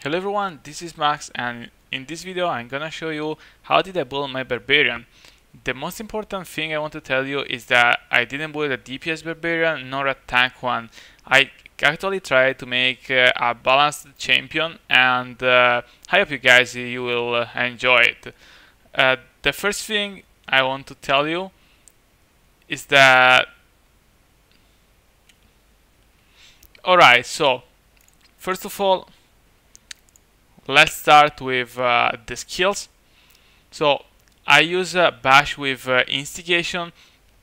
Hello everyone, this is Max, and in this video I'm gonna show you how did I build my Barbarian. The most important thing I want to tell you is that I didn't build a DPS Barbarian nor a tank one. I actually tried to make a balanced champion, and I hope you guys you will enjoy it. The first thing I want to tell you is that alright, so first of all, let's start with the skills. So I use bash with instigation,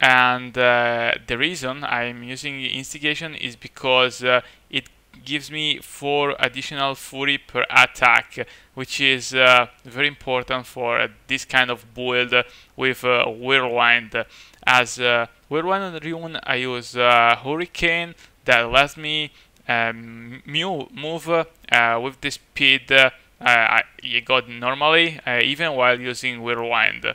and the reason I'm using instigation is because it gives me 4 additional fury per attack, which is very important for this kind of build with whirlwind. As whirlwind rune, I use hurricane that lets me move with the speed you got normally, even while using whirlwind.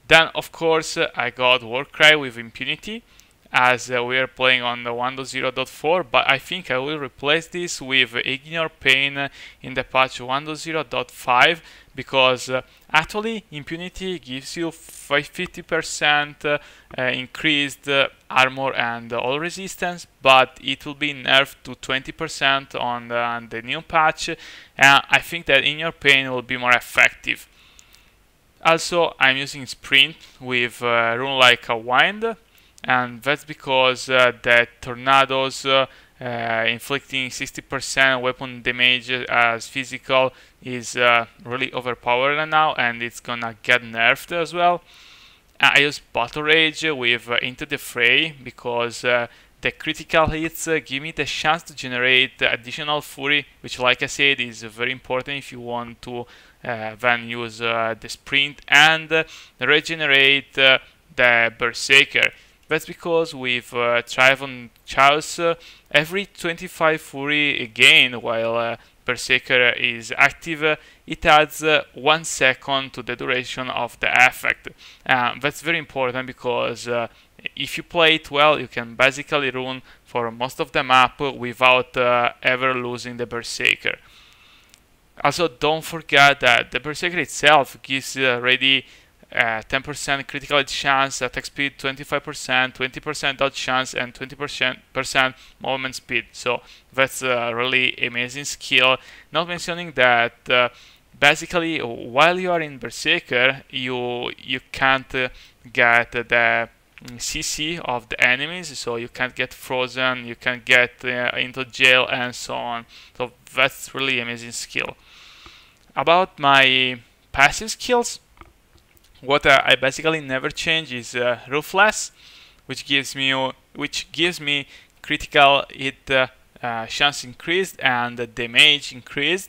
Then of course I got Warcry with impunity, as we are playing on the 1.0.4, but I think I will replace this with Ignore Pain in the patch 1.0.5, because actually impunity gives you 50% increased armor and all resistance, but it will be nerfed to 20% on the new patch, and I think that Ignore Pain will be more effective. Also, I'm using Sprint with rune like a wind, and that's because the tornadoes inflicting 60% weapon damage as physical is really overpowered now, and it's gonna get nerfed as well. I use Battle Rage with Into the Fray because the critical hits give me the chance to generate additional fury, which, like I said, is very important if you want to then use the sprint and regenerate the Berserker. That's because with Thrive on Chaos, every 25 fury gain while Berserker is active, it adds 1 second to the duration of the effect. That's very important because if you play it well, you can basically run for most of the map without ever losing the Berserker. Also, don't forget that the Berserker itself gives already 10% critical hit chance, attack speed 25%, 20% dodge chance, and 20% movement speed. So that's a really amazing skill. Not mentioning that basically while you are in Berserker, you can't get the CC of the enemies, so you can't get frozen, you can't get into jail, and so on. So that's really amazing skill. About my passive skills, what I basically never change is Ruthless, which gives me critical hit chance increased and damage increased,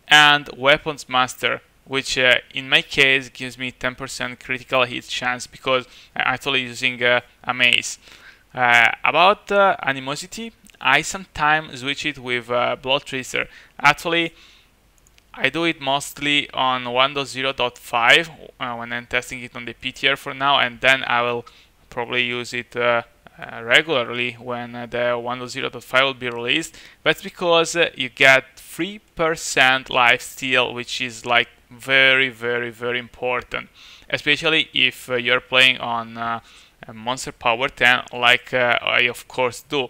and Weapons Master, which in my case gives me 10% critical hit chance because I'm actually using a mace. About Animosity, I sometimes switch it with Blood Tracer. Actually, I do it mostly on 1.0.5 when I'm testing it on the PTR for now, and then I will probably use it regularly when the 1.0.5 will be released. That's because you get 3% lifesteal, which is like very important, especially if you're playing on Monster Power 10 like I of course do.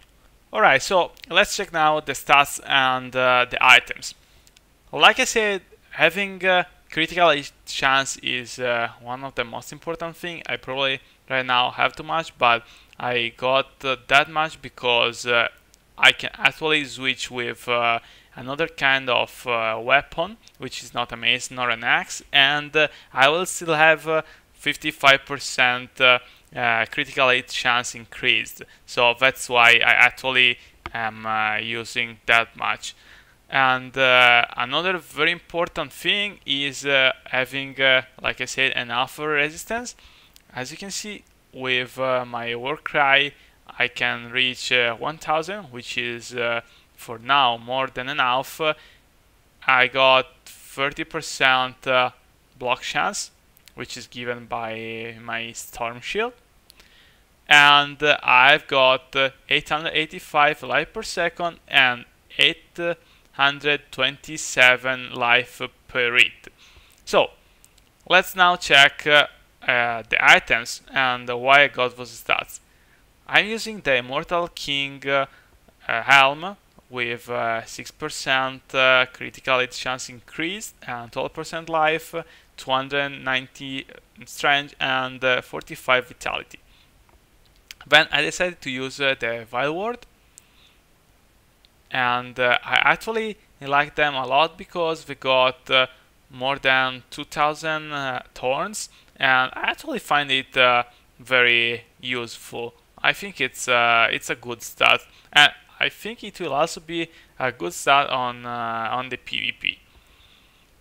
Alright, so let's check now the stats and the items. Like I said, having critical hit chance is one of the most important thing. I probably right now have too much, but I got that much because I can actually switch with another kind of weapon, which is not a mace nor an axe, and I will still have 55% critical hit chance increased. So that's why I actually am using that much. And another very important thing is having, like I said, an alpha resistance. As you can see, with my Warcry, I can reach 1000, which is for now more than enough. I got 30% block chance, which is given by my Storm Shield. And I've got 885 life per second and 8 127 life per hit. So let's now check the items and why I got those stats. I'm using the Immortal King helm with 6% critical hit chance increase and 12% life, 290 strength and 45 vitality. Then I decided to use the Vile Ward, and I actually like them a lot because they got more than 2000 thorns, and I actually find it very useful. I think it's a good stat, and I think it will also be a good stat on the PvP.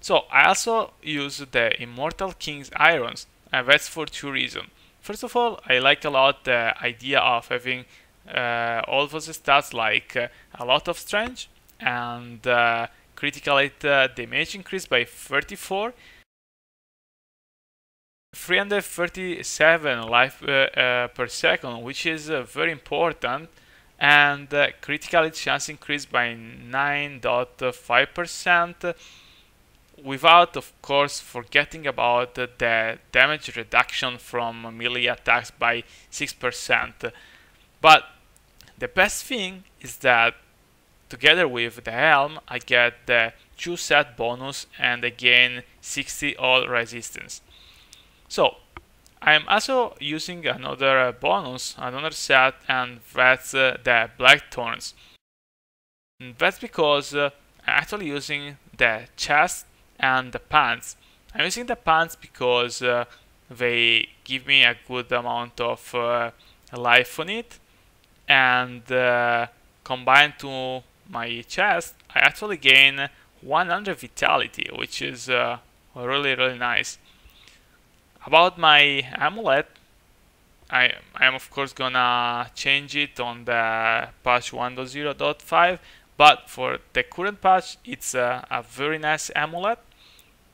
So I also use the Immortal King's Irons, and that's for two reasons. First of all, I like a lot the idea of having all those stats like a lot of strength and critical hit damage increase by 34, 337 life per second, which is very important, and critical hit chance increase by 9.5%, without of course forgetting about the damage reduction from melee attacks by 6%. But the best thing is that together with the helm I get the 2 set bonus and again 60 all resistance. So I'm also using another bonus, another set, and that's the Black Thorns. And that's because I'm actually using the chest and the pants. I'm using the pants because they give me a good amount of life on it, and combined to my chest I actually gain 100 vitality, which is really nice. About my amulet, I am of course gonna change it on the patch 1.0.5, but for the current patch it's a very nice amulet.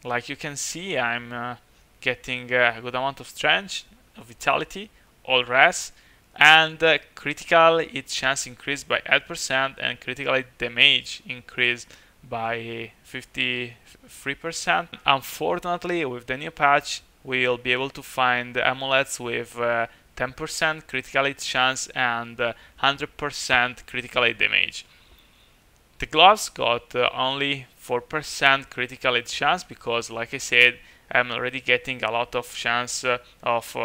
Like you can see, I'm getting a good amount of strength, vitality, all res, and critical hit chance increased by 8% and critical hit damage increased by 53%. Unfortunately, with the new patch we'll be able to find amulets with 10% critical hit chance and 100% critical hit damage. The gloves got only 4% critical hit chance because, like I said, I'm already getting a lot of chance of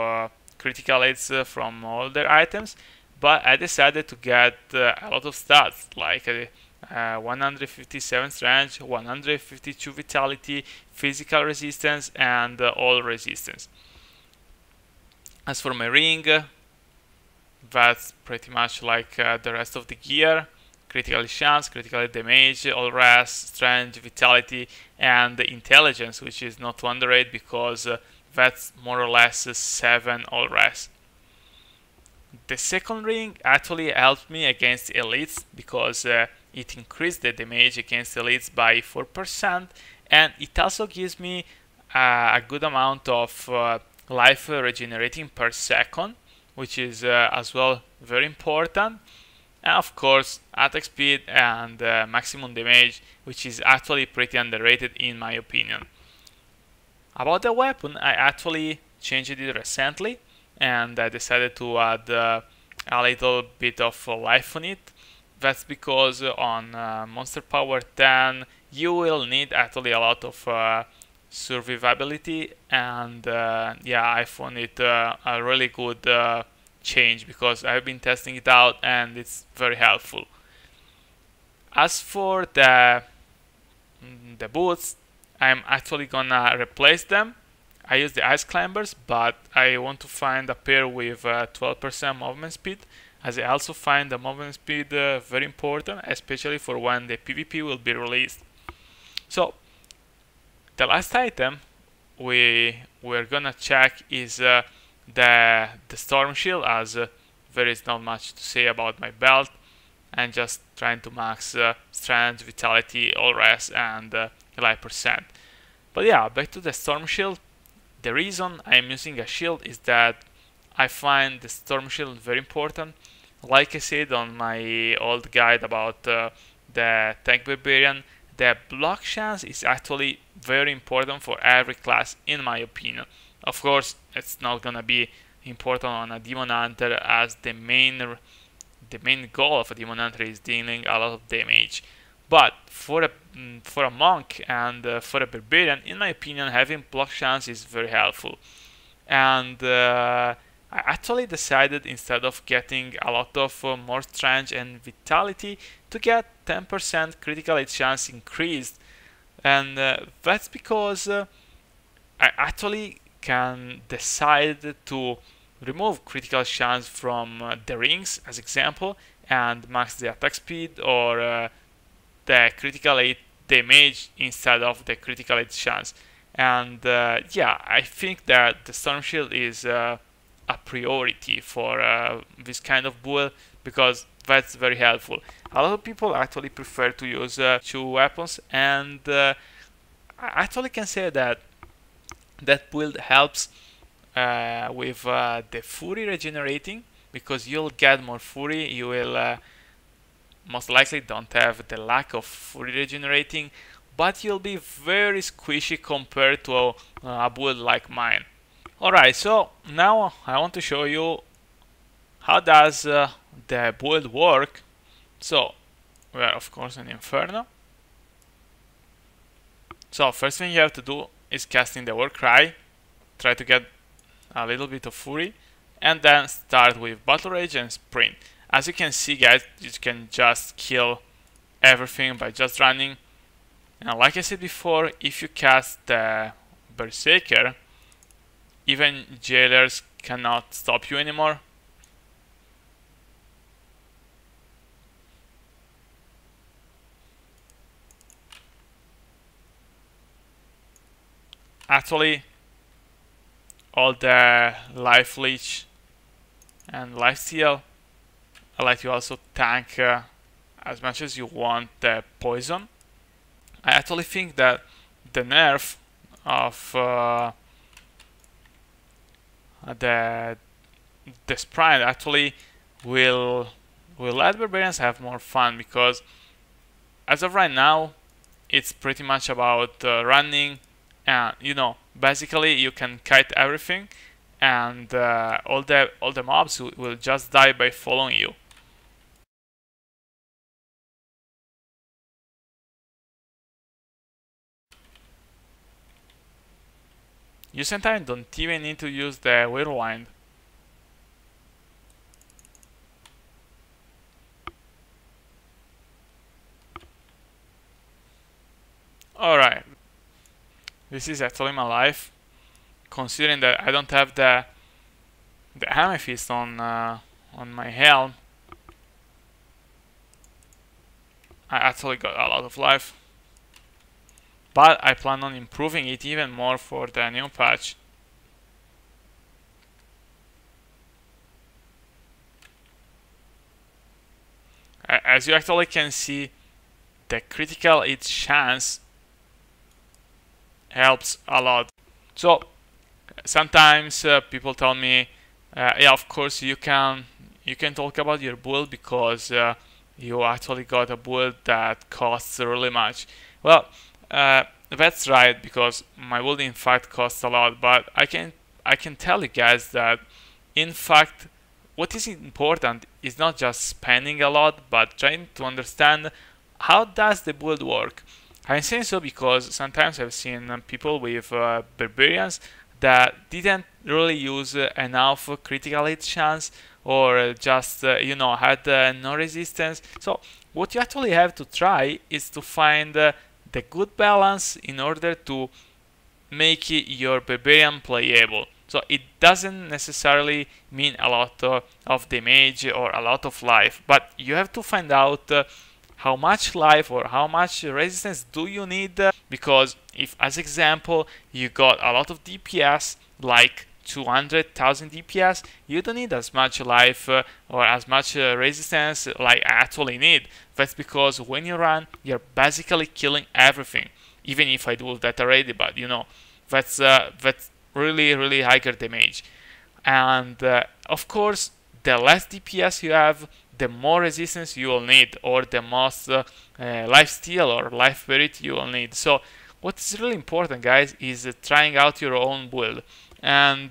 critical hits from all their items, but I decided to get a lot of stats like 157 strength, 152 vitality, physical resistance, and all resistance. As for my ring, that's pretty much like the rest of the gear. Critical chance, critical damage, all rest, strength, vitality, and intelligence, which is not to underrate because that's more or less 7 all rest. The second ring actually helped me against elites because it increased the damage against elites by 4%, and it also gives me a good amount of life regenerating per second, which is as well very important. And of course attack speed and maximum damage, which is actually pretty underrated in my opinion. About the weapon, I actually changed it recently and I decided to add a little bit of life on it. That's because on Monster Power 10 you will need actually a lot of survivability, and yeah, I found it a really good change because I've been testing it out and it's very helpful. As for the boots, I'm actually gonna replace them. I use the Ice Climbers, but I want to find a pair with 12% movement speed, as I also find the movement speed very important, especially for when the PvP will be released. So the last item we're gonna check is the Storm Shield, as there is not much to say about my belt. I'm just trying to max strength, vitality, all rest, and life percent. But yeah, back to the Storm Shield. The reason I'm using a shield is that I find the Storm Shield very important. Like I said on my old guide about the tank barbarian, the block chance is actually very important for every class, in my opinion. Of course, it's not gonna be important on a demon hunter, as the main goal of a demon hunter is dealing a lot of damage. But for a monk and for a barbarian, in my opinion, having block chance is very helpful. And I actually decided, instead of getting a lot of more strength and vitality, to get 10% critical hit chance increased. And that's because I actually can decide to remove critical chance from the rings, as example, and max the attack speed or the critical hit damage instead of the critical hit chance. And yeah, I think that the Storm Shield is a priority for this kind of build, because that's very helpful. A lot of people actually prefer to use 2 weapons, and I actually can say that that build helps with the Fury regenerating, because you'll get more Fury. You will most likely don't have the lack of Fury regenerating, but you'll be very squishy compared to a build like mine. Alright, so now I want to show you how does the build work. So we are of course in Inferno. So first thing you have to do is casting the War Cry, try to get a little bit of Fury, and then start with Battle Rage and Sprint. As you can see, guys, you can just kill everything by just running. And like I said before, if you cast the Berserker, even jailers cannot stop you anymore. Actually, all the life leech and life steal, I let you also tank as much as you want the poison. I actually think that the nerf of the sprite actually will let barbarians have more fun, because as of right now it's pretty much about running, and you know, basically you can kite everything, and all the mobs will just die by following you. You sometimes don't even need to use the Whirlwind. Alright. This is actually my life. Considering that I don't have the amethyst on my helm, I actually got a lot of life. But I plan on improving it even more for the new patch. As you actually can see, the critical hit chance helps a lot. So sometimes people tell me, yeah, of course you can talk about your build because you actually got a build that costs really much. Well, that's right, because my build in fact costs a lot, but I can tell you guys that in fact what is important is not just spending a lot, but trying to understand how does the build work. I'm saying so because sometimes I've seen people with barbarians that didn't really use enough critical hit chance, or just you know, had no resistance. So what you actually have to try is to find the good balance in order to make your barbarian playable. So it doesn't necessarily mean a lot of damage or a lot of life, but you have to find out how much life or how much resistance do you need, because if, as example, you got a lot of DPS, like 200,000 DPS, you don't need as much life or as much resistance like I actually need. That's because when you run, you're basically killing everything. Even if I do that already, but you know, that's really higher damage. And of course, the less DPS you have, the more resistance you will need, or the most life steal or life variety you will need. So what's really important, guys, is trying out your own build. And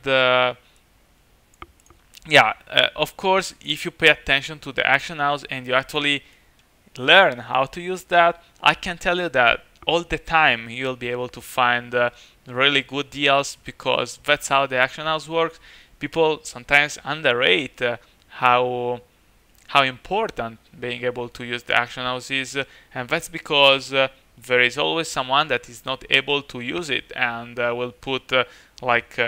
yeah, of course, if you pay attention to the action house and you actually learn how to use that, I can tell you that all the time you'll be able to find really good deals, because that's how the action house works. People sometimes underrate how important being able to use the action house is, and that's because there is always someone that is not able to use it and will put like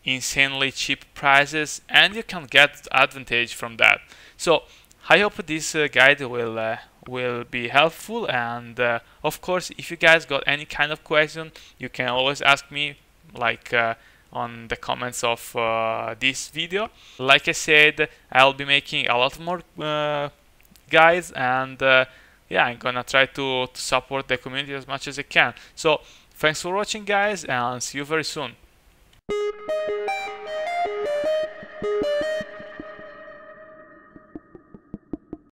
insanely cheap prices, and you can get advantage from that. So I hope this guide will be helpful, and of course, if you guys got any kind of question, you can always ask me, like on the comments of this video. Like I said, I'll be making a lot more guides, and yeah, I'm gonna try to support the community as much as I can. So thanks for watching, guys, and see you very soon.